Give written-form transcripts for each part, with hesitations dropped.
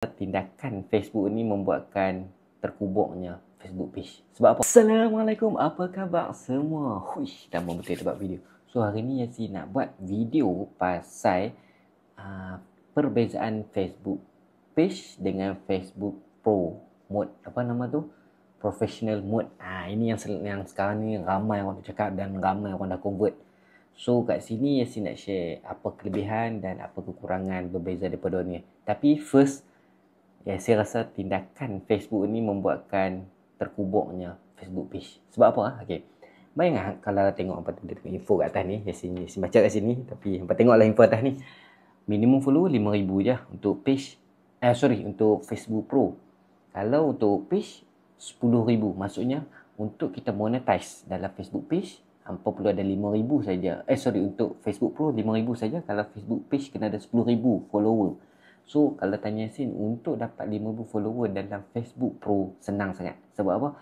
Tindakan Facebook ni membuatkan terkuburnya Facebook page. Sebab apa? Assalamualaikum, apa khabar semua? Huish, dah betul buat video. So hari ni Yasin nak buat video pasal perbezaan Facebook page dengan Facebook Pro mode. Apa nama tu? Professional mode. Ini yang sekarang ni ramai orang cakap dan ramai orang dah convert. So kat sini Yasin nak share apa kelebihan dan apa kekurangan berbeza daripada ni. Tapi first, saya rasa tindakan Facebook ni membuatkan terkuburnya Facebook page. Sebab apa? Okay. Bayangkan kalau tengok apa tu info kat atas ni. Yasin baca kat sini. Tapi hampa tengoklah info atas ni. Minimum follower 5,000 je untuk page. Untuk Facebook Pro. Kalau untuk page 10,000. Maksudnya untuk kita monetize dalam Facebook page, hampa perlu ada 5,000 saja. Untuk Facebook Pro 5,000 saja. Kalau Facebook page kena ada 10,000 follower. So, kalau tanya Yasin, untuk dapat 5,000 follower dalam Facebook Pro, senang sangat. Sebab apa?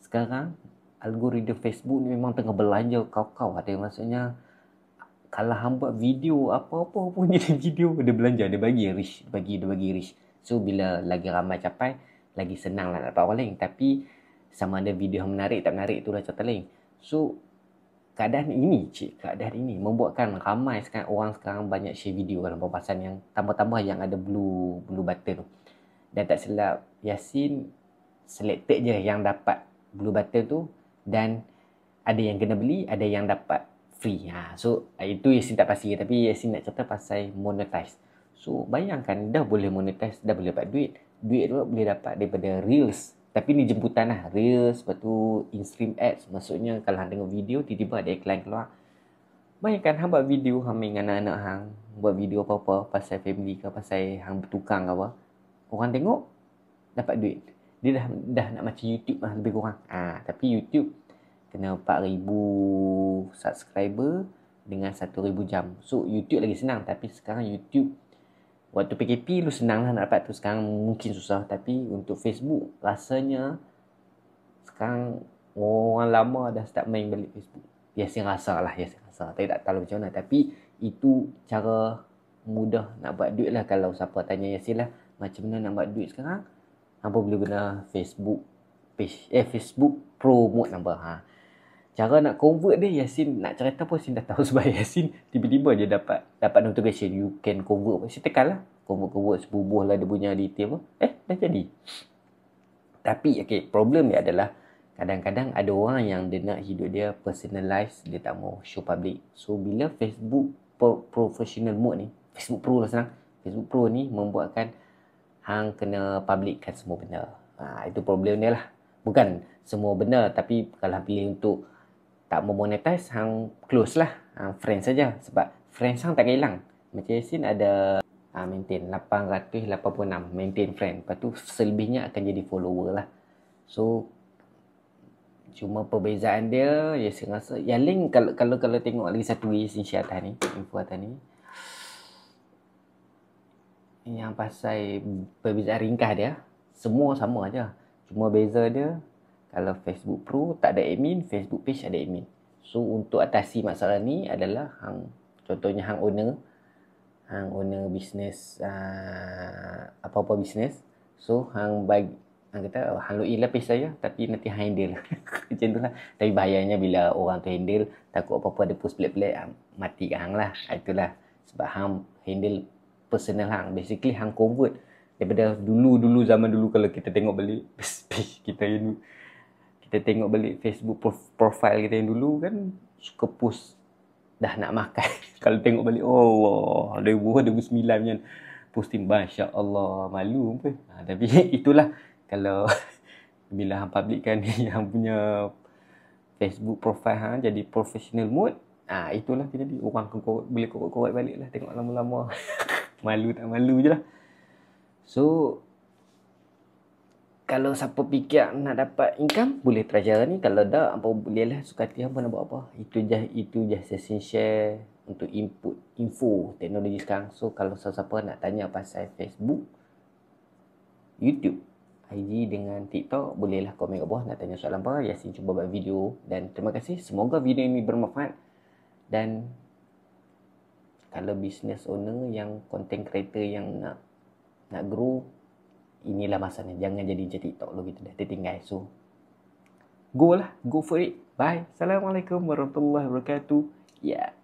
Sekarang, algoritma Facebook ni memang tengah belanja kau-kau. Ada maksudnya, kalau hang buat video, apa-apa pun jadi video, dia belanja, dia bagi reach. Dia bagi reach. So, bila lagi ramai capai, lagi senang lah nak dapat orang lain. Tapi, sama ada video yang menarik, tak menarik, itulah cerita lain. So, keadaan ini membuatkan ramai orang sekarang banyak share video dalam perpasan yang tambah-tambah yang ada blue button tu. Dan tak silap Yasin selected je yang dapat blue button tu, dan ada yang kena beli, ada yang dapat free. So itu Yasin tak pasti, tapi Yasin nak cerita pasal monetize. So bayangkan dah boleh monetize, dah boleh dapat duit. Duit tu boleh dapat daripada Reels. Tapi ni jemputan lah. Reels, lepas tu in-stream ads. Maksudnya kalau hang tengok video, tiba-tiba ada iklan keluar. Bayangkan hang buat video, hang main dengan anak-anak hang. Buat video apa-apa pasal family ke, pasal hang bertukang ke apa. Orang tengok, dapat duit. Dia dah nak macam YouTube lah lebih kurang. Tapi YouTube kena 4,000 subscriber dengan 1,000 jam. So YouTube lagi senang. Tapi sekarang YouTube, waktu PKP lu senang lah nak dapat tu. Sekarang mungkin susah. Tapi untuk Facebook, rasanya sekarang orang lama dah start main balik Facebook. Yasin rasa. Tapi tak tahu macam mana. Tapi itu cara mudah nak buat duit lah. Kalau siapa tanya Yasin lah, macam mana nak buat duit sekarang, hampa boleh guna Facebook page, Facebook Pro mode number. Cara nak convert dia, Yasin nak cerita pun Yasin dah tahu. Sebab Yasin tiba-tiba je dapat notification you can convert. Yasin tekan lah convert, sebubuh lah dia punya detail. Dah jadi. Tapi problem dia adalah kadang-kadang ada orang yang dia nak hidup dia personalize, dia tak mau show public. So bila Facebook professional mode ni, Facebook Pro lah senang, Facebook Pro ni membuatkan hang kena publickan semua benda. Itu problem dia lah. Bukan semua benda, tapi kalau pilih untuk tak mau monetize, hang close lah, hang friends saja. Sebab friends hang tak hilang. Macam Yasin ada maintain 886 maintain friend. Lepas tu selebihnya akan jadi follower lah. So cuma perbezaan dia, Yasin rasa yang lain, kalau tengok lagi satu Yasin share atas ni, info atas ni, yang pasal perbezaan ringkas dia, semua sama aja. Cuma beza dia, kalau Facebook Pro tak ada admin, Facebook page ada admin. So untuk atasi masalah ni adalah contohnya hang owner bisnes, apa-apa bisnes. So hang kata hang login lah page saya, tapi nanti hang handle. Macam tu lah. Tapi bahayanya bila orang tu handle, takut apa-apa ada post pelik-pelik, mati kat hang lah. Itulah sebab hang handle personal hang. Basically hang convert daripada dulu zaman dulu. Kalau kita tengok balik page kita yang dulu, kita tengok balik Facebook profile kita yang dulu kan, suka post dah nak makan. Kalau tengok balik, Allah, 2009 macam posting, Masya Allah, malu pun. Tapi itulah, kalau bila hang publickan yang punya Facebook profile hang jadi professional mode, itulah jadi orang boleh korek balik lah. Tengok lama-lama. Malu tak malu je lah. So kalau siapa fikir nak dapat income, boleh try cara ni. Kalau tak, apa boleh lah, suka hati apa nak buat apa. Itu je Yasin share untuk input info teknologi sekarang. So kalau siapa nak tanya pasal Facebook, YouTube, IG dengan TikTok, bolehlah komen kat bawah nak tanya soalan apa. Yasin cuba buat video. Dan terima kasih. Semoga video ini bermanfaat. Dan kalau business owner yang content creator yang nak grow, inilah masanya. Jangan jadi macam TikTok lo gitu dah. Tertinggal. So, go lah. Go for it. Bye. Assalamualaikum warahmatullahi wabarakatuh. Ya. Yeah.